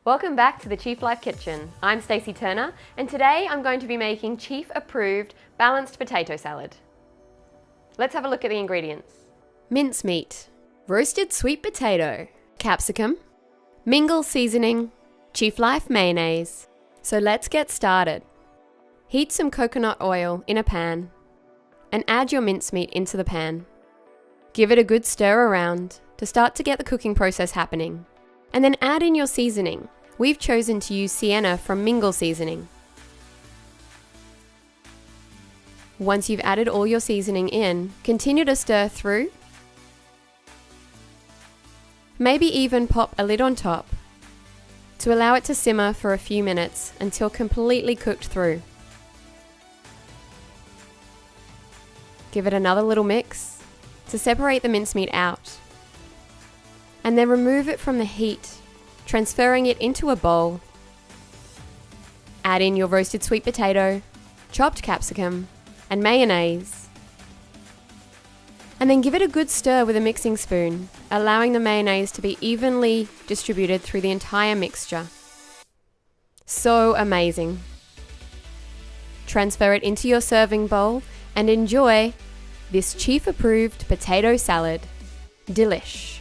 Welcome back to the Chief Life Kitchen. I'm Stacey Turner, and today I'm going to be making Chief approved balanced potato salad. Let's have a look at the ingredients. Mincemeat, roasted sweet potato, capsicum, Mingle seasoning, Chief Life mayonnaise. So let's get started. Heat some coconut oil in a pan and add your mincemeat into the pan. Give it a good stir around to start to get the cooking process happening. And then add in your seasoning. We've chosen to use Sienna from Mingle seasoning. Once you've added all your seasoning in, continue to stir through. Maybe even pop a lid on top to allow it to simmer for a few minutes until completely cooked through. Give it another little mix to separate the mincemeat out. And then remove it from the heat, transferring it into a bowl. Add in your roasted sweet potato, chopped capsicum, and mayonnaise. And then give it a good stir with a mixing spoon, allowing the mayonnaise to be evenly distributed through the entire mixture. So amazing. Transfer it into your serving bowl and enjoy this Chief approved potato salad. Delish.